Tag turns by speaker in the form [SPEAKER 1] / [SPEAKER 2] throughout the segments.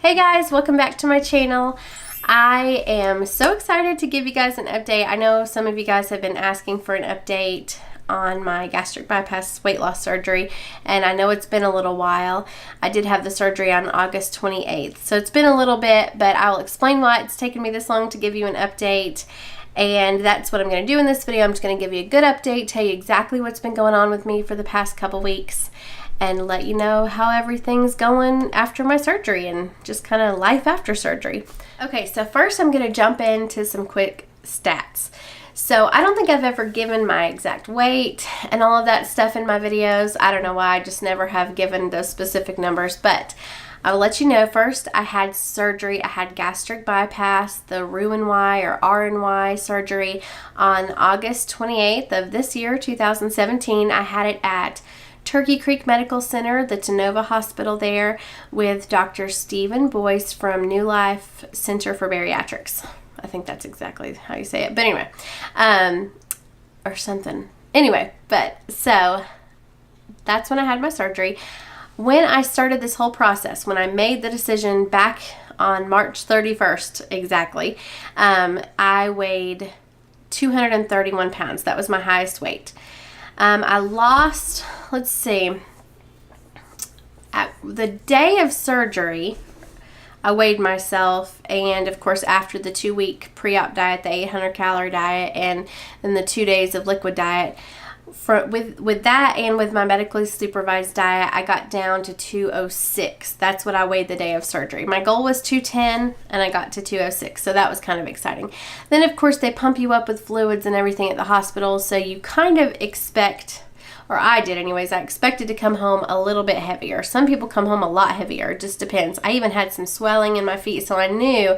[SPEAKER 1] Hey guys, welcome back to my channel. I am so excited to give you guys an update. I know some of you guys have been asking for an update on my gastric bypass weight loss surgery, and I know it's been a little while. I did have the surgery on August 28th, so it's been a little bit, but I'll explain why it's taken me this long to give you an update. And that's what I'm going to do in this video. I'm just going to give you a good update, tell you exactly what's been going on with me for the past couple weeks, and let you know how everything's going after my surgery and just kind of life after surgery. Okay, so first I'm going to jump into some quick stats. So I don't think I've ever given my exact weight and all of that stuff in my videos. I don't know why, I just never have given those specific numbers, but I will let you know. First, I had surgery. I had gastric bypass, the Roux-en-Y or R-en-Y surgery on August 28th of this year, 2017. I had it at Turkey Creek Medical Center, the Tenova Hospital there, with Dr. Stephen Boyce from New Life Center for Bariatrics. I think that's exactly how you say it. But anyway, or something. Anyway, but so that's when I had my surgery. When I started this whole process, when I made the decision back on March 31st exactly, I weighed 231 pounds. That was my highest weight. I lost, let's see, at the day of surgery, I weighed myself, and of course after the 2-week pre-op diet, the 800 calorie diet, and then the 2 days of liquid diet, with that and with my medically supervised diet, I got down to 206. That's what I weighed the day of surgery. My goal was 210 and I got to 206, so that was kind of exciting. Then of course they pump you up with fluids and everything at the hospital, so you kind of expect, or I did anyways, I expected to come home a little bit heavier. Some people come home a lot heavier, it just depends. I even had some swelling in my feet, so I knew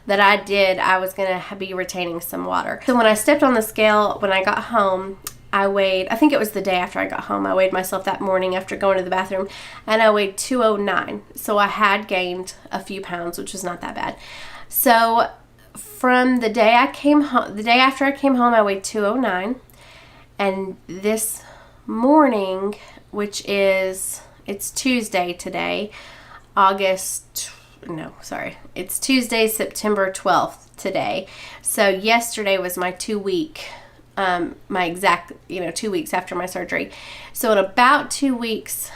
[SPEAKER 1] that I was going to be retaining some water. So when I stepped on the scale, when I got home, I weighed, I think it was the day after I got home, I weighed myself that morning after going to the bathroom, and I weighed 209. So I had gained a few pounds, which was not that bad. So from the day I came home, the day after I came home, I weighed 209. And this morning, which is, it's Tuesday today, it's Tuesday, September 12th today. So yesterday was my 2 week, my exact, 2 weeks after my surgery. So in about 2 weeks,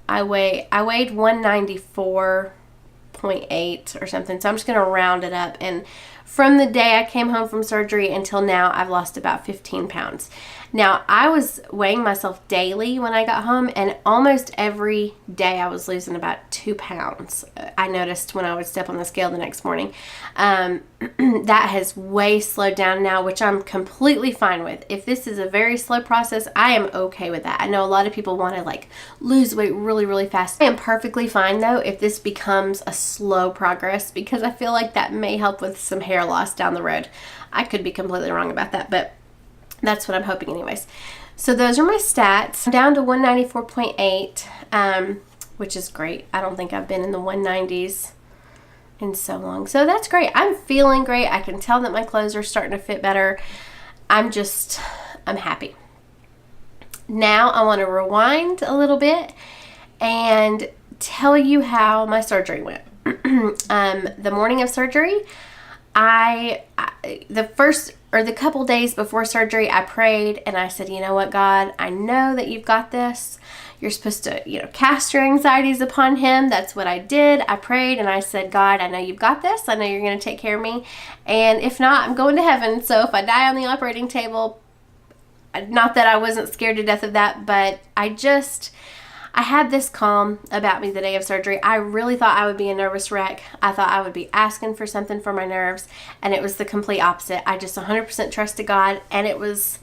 [SPEAKER 1] I weighed 194.8 or something. So I'm just going to round it up. And from the day I came home from surgery until now, I've lost about 15 pounds. Now, I was weighing myself daily when I got home, and almost every day I was losing about 2 pounds. I noticed when I would step on the scale the next morning. That has way slowed down now, which I'm completely fine with. If this is a very slow process, I am okay with that. I know a lot of people want to lose weight really, really fast. I am perfectly fine though if this becomes a slow progress, because I feel like that may help with some hair loss down the road. I could be completely wrong about that, but that's what I'm hoping anyways. So those are my stats. I'm down to 194.8, which is great. I don't think I've been in the 190s in so long. So that's great. I'm feeling great. I can tell that my clothes are starting to fit better. I'm happy. Now I want to rewind a little bit and tell you how my surgery went. The morning of surgery, the couple days before surgery, I prayed and I said, you know what, God, I know that you've got this. You're supposed to, cast your anxieties upon him. That's what I did. I prayed and I said, God, I know you've got this. I know you're going to take care of me. And if not, I'm going to heaven. So if I die on the operating table, not that I wasn't scared to death of that, but I had this calm about me the day of surgery. I really thought I would be a nervous wreck. I thought I would be asking for something for my nerves, and it was the complete opposite. I just 100% trusted God, and it was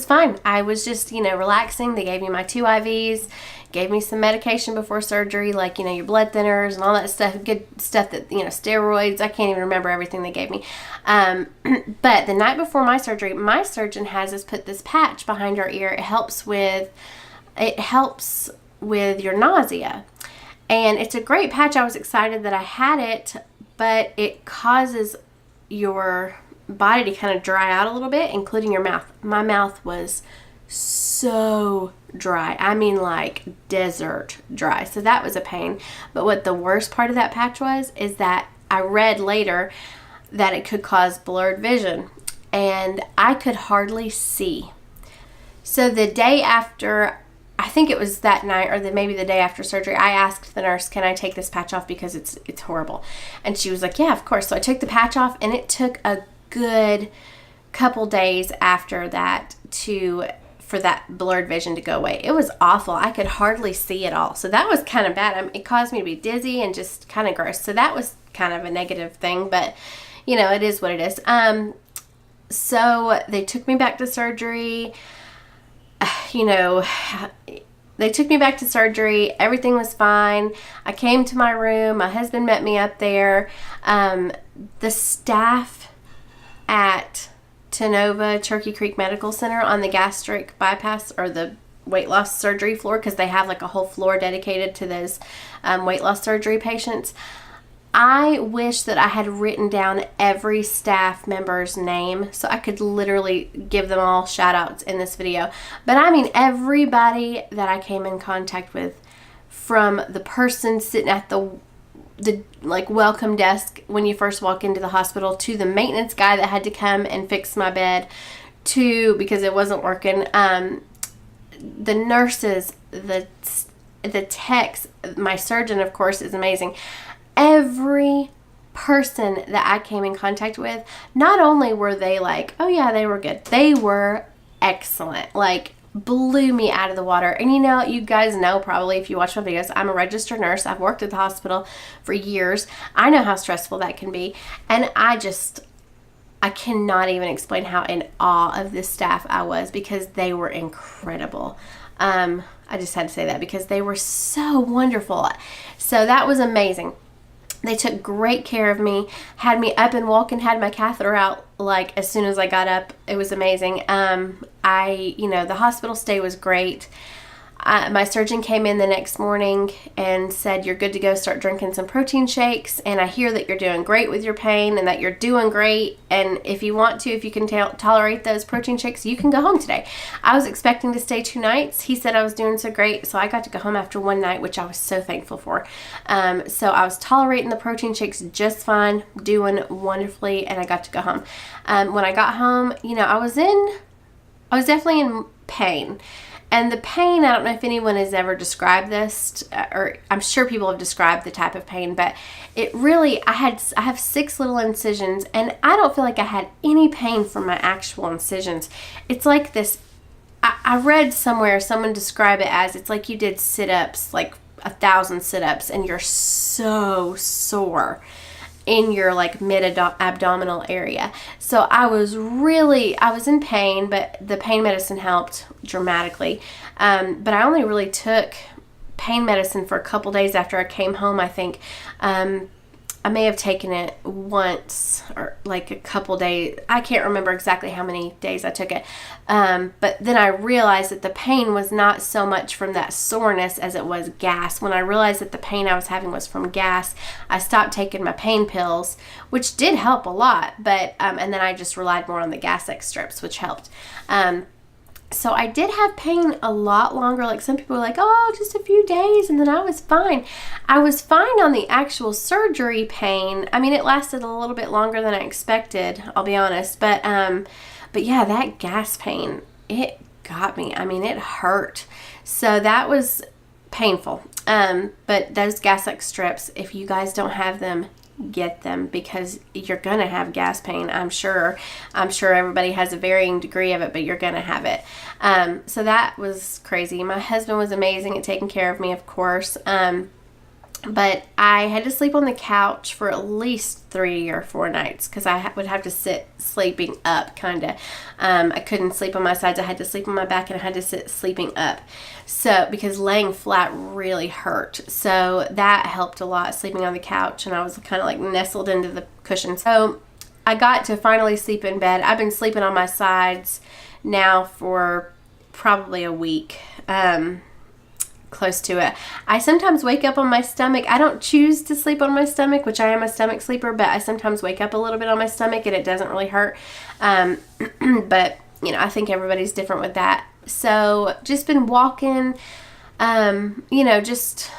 [SPEAKER 1] fine. I was just, relaxing. They gave me my 2 IVs, gave me some medication before surgery, like, your blood thinners and all that stuff, good stuff that, steroids. I can't even remember everything they gave me. But the night before my surgery, my surgeon has us put this patch behind our ear. It helps with your nausea, and it's a great patch. I was excited that I had it, but it causes your body to kind of dry out a little bit, including your mouth. My mouth was so dry. I mean like desert dry. So that was a pain. But what the worst part of that patch was is that I read later that it could cause blurred vision, and I could hardly see. So the day after, I think it was that night or maybe the day after surgery, I asked the nurse, can I take this patch off because it's horrible? And she was like, yeah, of course. So I took the patch off, and it took a good couple days after that for that blurred vision to go away. It was awful. I could hardly see at all. So that was kind of bad. It caused me to be dizzy and just kind of gross. So that was kind of a negative thing, but you know, it is what it is. So they took me back to surgery. You know, they took me back to surgery. Everything was fine. I came to my room. My husband met me up there. The staff at Tenova Turkey Creek Medical Center on the gastric bypass or the weight loss surgery floor, because they have like a whole floor dedicated to those weight loss surgery patients. I wish that I had written down every staff member's name so I could literally give them all shout outs in this video. But I mean, everybody that I came in contact with, from the person sitting at the like welcome desk when you first walk into the hospital, to the maintenance guy that had to come and fix my bed, to, because it wasn't working, the nurses, the techs, my surgeon, of course, is amazing. Every person that I came in contact with, not only were they like, oh yeah, they were good, they were excellent. Like, blew me out of the water. And you know, you guys know probably if you watch my videos, I'm a registered nurse. I've worked at the hospital for years. I know how stressful that can be. And I cannot even explain how in awe of this staff I was, because they were incredible. I just had to say that because they were so wonderful. So that was amazing. They took great care of me, had me up and walking, had my catheter out like as soon as I got up. It was amazing. The hospital stay was great. My surgeon came in the next morning and said, you're good to go, start drinking some protein shakes. And I hear that you're doing great with your pain and that you're doing great. And if you want to, if you can tolerate those protein shakes, you can go home today. I was expecting to stay 2 nights. He said I was doing so great. So I got to go home after 1 night, which I was so thankful for. So I was tolerating the protein shakes just fine, doing wonderfully, and I got to go home. When I got home, I was definitely in pain. And the pain, I don't know if anyone has ever described this, or I'm sure people have described the type of pain, but it really, I have 6 little incisions, and I don't feel like I had any pain from my actual incisions. It's like this, I read somewhere, someone described it as, it's like you did sit-ups, like 1,000 sit-ups, and you're so sore in your like mid-abdominal area. So I was in pain, but the pain medicine helped dramatically. But I only really took pain medicine for a couple days after I came home, I think. I may have taken it once or like a couple days. I can't remember exactly how many days I took it. But then I realized that the pain was not so much from that soreness as it was gas. When I realized that the pain I was having was from gas, I stopped taking my pain pills, which did help a lot. But and then I just relied more on the Gas-X strips, which helped. So I did have pain a lot longer. Like some people were like, oh, just a few days, and then I was fine. I was fine on the actual surgery pain. I mean, it lasted a little bit longer than I expected, I'll be honest. But yeah, that gas pain, it got me. I mean, it hurt. So that was painful. But those Gas-X strips, if you guys don't have them, get them, because you're gonna have gas pain. I'm sure everybody has a varying degree of it, but you're gonna have it. So that was crazy. My husband was amazing at taking care of me, of course. But I had to sleep on the couch for at least 3 or 4 nights because I would have to sit sleeping up, kind of. I couldn't sleep on my sides. I had to sleep on my back, and I had to sit sleeping up. So, because laying flat really hurt. So that helped a lot, sleeping on the couch, and I was kind of like nestled into the cushion. So I got to finally sleep in bed. I've been sleeping on my sides now for probably a week. Close to it. I sometimes wake up on my stomach. I don't choose to sleep on my stomach, which I am a stomach sleeper, but I sometimes wake up a little bit on my stomach and it doesn't really hurt. But I think everybody's different with that. So just been walking, just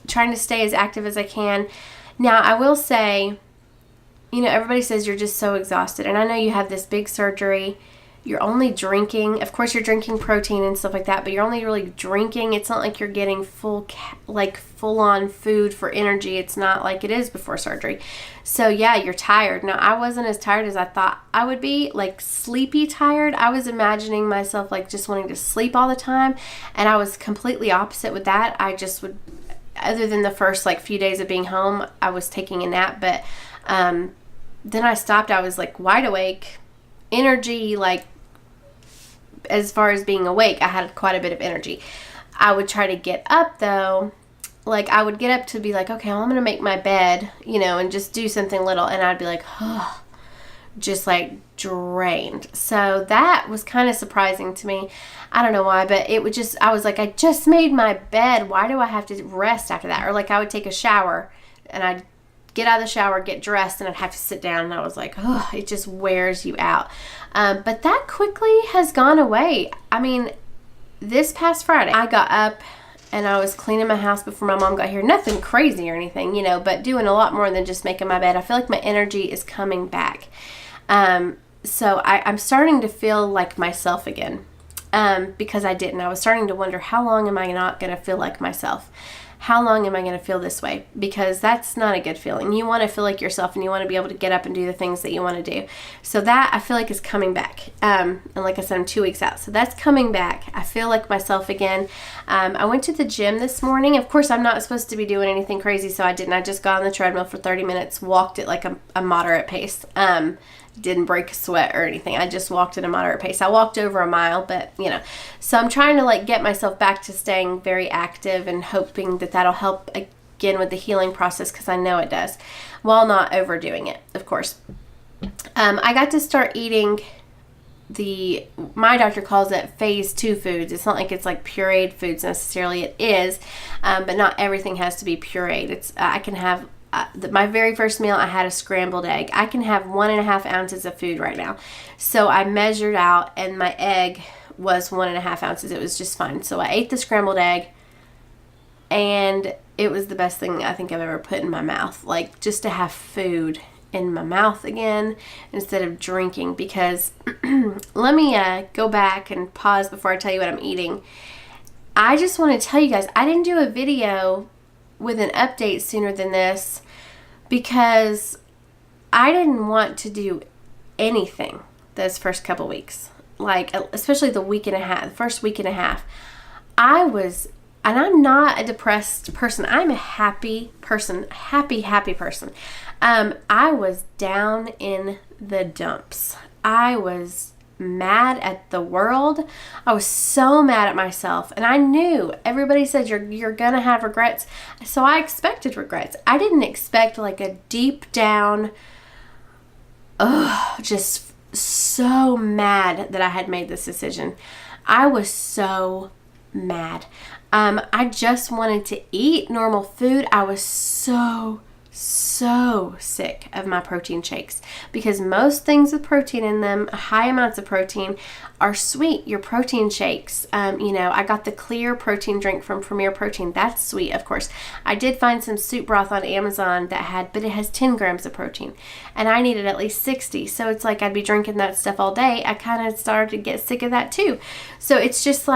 [SPEAKER 1] trying to stay as active as I can. Now, I will say, everybody says you're just so exhausted. And I know you have this big surgery. You're only drinking. Of course, you're drinking protein and stuff like that, but you're only really drinking. It's not like you're getting full-on food for energy. It's not like it is before surgery. So, yeah, you're tired. Now, I wasn't as tired as I thought I would be, like sleepy tired. I was imagining myself like just wanting to sleep all the time, and I was completely opposite with that. I just would, other than the first few days of being home, I was taking a nap, but then I stopped. I was wide awake, energy, as far as being awake, I had quite a bit of energy. I would try to get up though. I would get up to be okay, well, I'm going to make my bed, and just do something little. And I'd be just drained. So that was kind of surprising to me. I don't know why, but it would I was I just made my bed. Why do I have to rest after that? Or I would take a shower and I'd get out of the shower, get dressed, and I'd have to sit down, and I was it just wears you out. But that quickly has gone away. I mean, this past Friday, I got up and I was cleaning my house before my mom got here. Nothing crazy or anything, but doing a lot more than just making my bed. I feel like my energy is coming back. So I'm starting to feel like myself again, because I didn't. I was starting to wonder, how long am I not going to feel like myself? How long am I going to feel this way? Because that's not a good feeling. You want to feel like yourself, and you want to be able to get up and do the things that you want to do. So that, I feel like, is coming back. And like I said, I'm 2 weeks out. So that's coming back. I feel like myself again. I went to the gym this morning. Of course, I'm not supposed to be doing anything crazy, so I didn't. I just got on the treadmill for 30 minutes, walked at a moderate pace. Didn't break a sweat or anything. I just walked at a moderate pace. I walked over a mile, but so I'm trying to get myself back to staying very active and hoping that that'll help again with the healing process, because I know it does, while not overdoing it, of course. I got to start eating my doctor calls it phase 2 foods. It's not like it's pureed foods necessarily. It is, but not everything has to be pureed. I can have my very first meal, I had a scrambled egg. I can have 1.5 ounces of food right now. So I measured out, and my egg was 1.5 ounces. It was just fine. So I ate the scrambled egg, and it was the best thing I think I've ever put in my mouth. Just to have food in my mouth again instead of drinking. Because let me go back and pause before I tell you what I'm eating. I just want to tell you guys, I didn't do a video with an update sooner than this because I didn't want to do anything those first couple weeks, especially the first week and a half. And I'm not a depressed person. I'm a happy person, happy person. I was down in the dumps. I was mad at the world. I was so mad at myself, and I knew everybody said you're gonna have regrets, so I expected regrets. I didn't expect a deep down just so mad that I had made this decision. I was so mad. I just wanted to eat normal food. I was so sick of my protein shakes, because most things with protein in them, high amounts of protein, are sweet. Your protein shakes, I got the clear protein drink from Premier Protein. That's sweet, of course. I did find some soup broth on Amazon but it has 10 grams of protein, and I needed at least 60. So it's I'd be drinking that stuff all day. I kind of started to get sick of that too. So it's just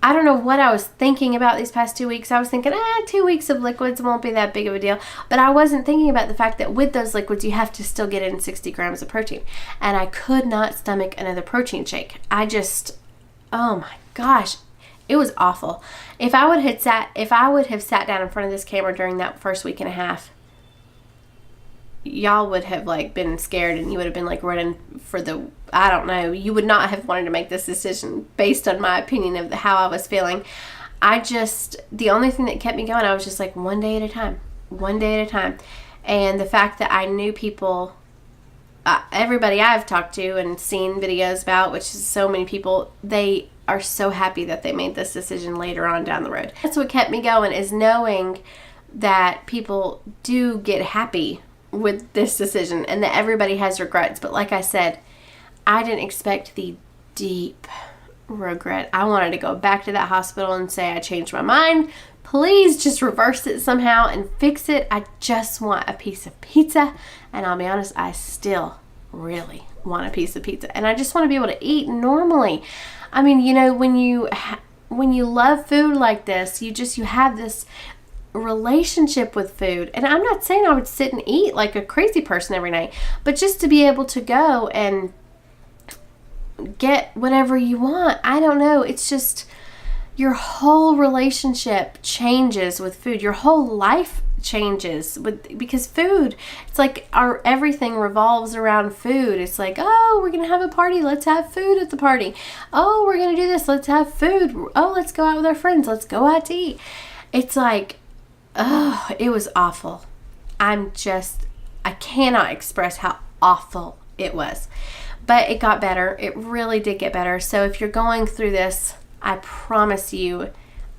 [SPEAKER 1] I don't know what I was thinking about these past 2 weeks. I was thinking, 2 weeks of liquids won't be that big of a deal. But I wasn't thinking about the fact that with those liquids, you have to still get in 60 grams of protein. And I could not stomach another protein shake. Oh my gosh, it was awful. If I would have sat down in front of this camera during that first week and a half, y'all would have been scared, and you would have been running for I don't know, you would not have wanted to make this decision based on my opinion of how I was feeling. The only thing that kept me going, I was just one day at a time. And the fact that I knew people, everybody I've talked to and seen videos about, which is so many people, they are so happy that they made this decision later on down the road. That's what kept me going, is knowing that people do get happy with this decision, and that everybody has regrets. But like I said, I didn't expect the deep regret. I wanted to go back to that hospital and say I changed my mind. Please just reverse it somehow and fix it. I just want a piece of pizza. And I'll be honest, I still really want a piece of pizza. And I just want to be able to eat normally. I mean, you know, when you love food like this, you have this relationship with food. And I'm not saying I would sit and eat like a crazy person every night, but just to be able to go and get whatever you want. I don't know. It's just your whole relationship changes with food. Your whole life changes because food, it's like everything revolves around food. It's like, oh, we're gonna have a party, let's have food at the party. Oh, we're gonna do this, let's have food. Oh, let's go out with our friends, let's go out to eat. It's like, oh, it was awful. I cannot express how awful it was, but it got better. It really did get better. So if you're going through this, I promise you,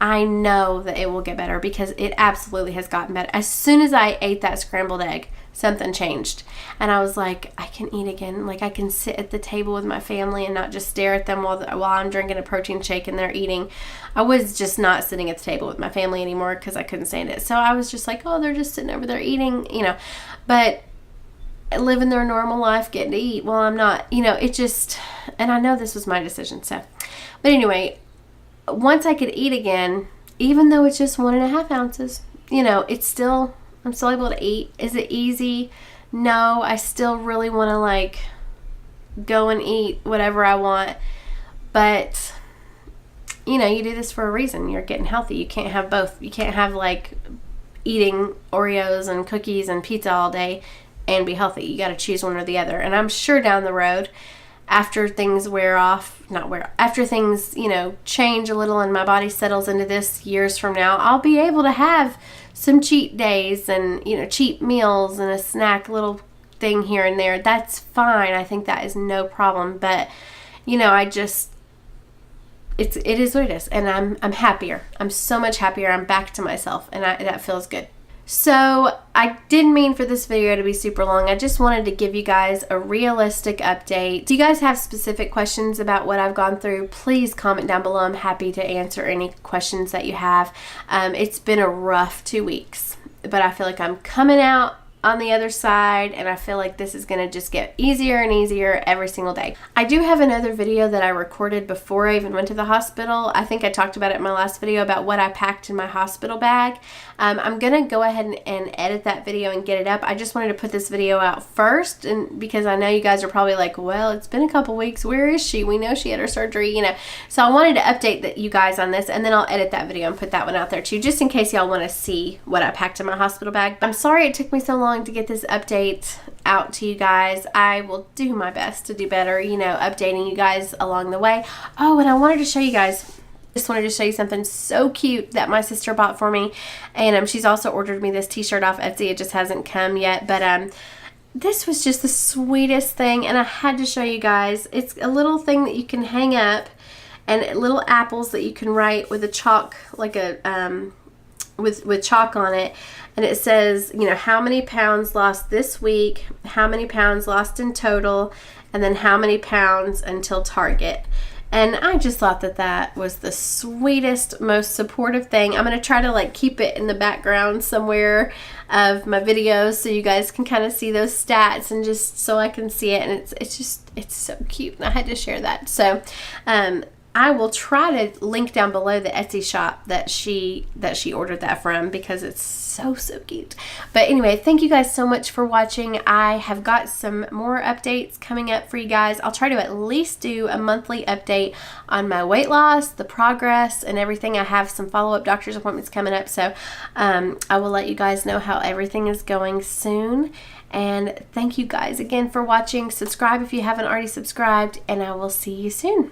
[SPEAKER 1] I know that it will get better, because it absolutely has gotten better. As soon as I ate that scrambled egg, something changed. And I was like, I can eat again. Like, I can sit at the table with my family and not just stare at them while I'm drinking a protein shake and they're eating. I was just not sitting at the table with my family anymore because I couldn't stand it. So I was just like, oh, they're just sitting over there eating, you know. But living their normal life, getting to eat. Well, I'm not, you know, it just, and I know this was my decision. So, but anyway, once I could eat again, even though it's just 1.5 ounces, you know, I'm still able to eat. Is it easy? No, I still really want to like go and eat whatever I want. But, you know, you do this for a reason. You're getting healthy. You can't have both. You can't have like eating Oreos and cookies and pizza all day and be healthy. You got to choose one or the other. And I'm sure down the road, after things after things, you know, change a little and my body settles into this years from now, I'll be able to have some cheat days and, you know, cheat meals and a snack little thing here and there. That's fine. I think that is no problem. But, you know, it is what it is. And I'm happier. I'm so much happier. I'm back to myself, and that feels good. So I didn't mean for this video to be super long. I just wanted to give you guys a realistic update. Do you guys have specific questions about what I've gone through? Please comment down below. I'm happy to answer any questions that you have. It's been a rough 2 weeks, but I feel like I'm coming out on the other side, and I feel like this is going to just get easier and easier every single day. I do have another video that I recorded before I even went to the hospital. I think I talked about it in my last video about what I packed in my hospital bag. I'm going to go ahead and edit that video and get it up. I just wanted to put this video out first, and because I know you guys are probably like, well, it's been a couple weeks. Where is she? We know she had her surgery, you know. So I wanted to update you guys on this, and then I'll edit that video and put that one out there too, just in case y'all want to see what I packed in my hospital bag. I'm sorry it took me so long to get this update out to you guys. I will do my best to do better, you know, updating you guys along the way. Oh, and I wanted to show you guys, just wanted to show you something so cute that my sister bought for me. And she's also ordered me this t-shirt off Etsy. It just hasn't come yet, but this was just the sweetest thing, and I had to show you guys. It's a little thing that you can hang up, and little apples that you can write with a chalk, like a with chalk on it, and it says, you know, how many pounds lost this week, how many pounds lost in total, and then how many pounds until target. And I just thought that that was the sweetest, most supportive thing. I'm going to try to like keep it in the background somewhere of my videos so you guys can kind of see those stats, and just so I can see it. And it's so cute, and I had to share that. So I will try to link down below the Etsy shop that she ordered that from, because it's so cute. But anyway, thank you guys so much for watching. I have got some more updates coming up for you guys. I'll try to at least do a monthly update on my weight loss, the progress, and everything. I have some follow-up doctor's appointments coming up, so I will let you guys know how everything is going soon. And thank you guys again for watching. Subscribe if you haven't already subscribed, and I will see you soon.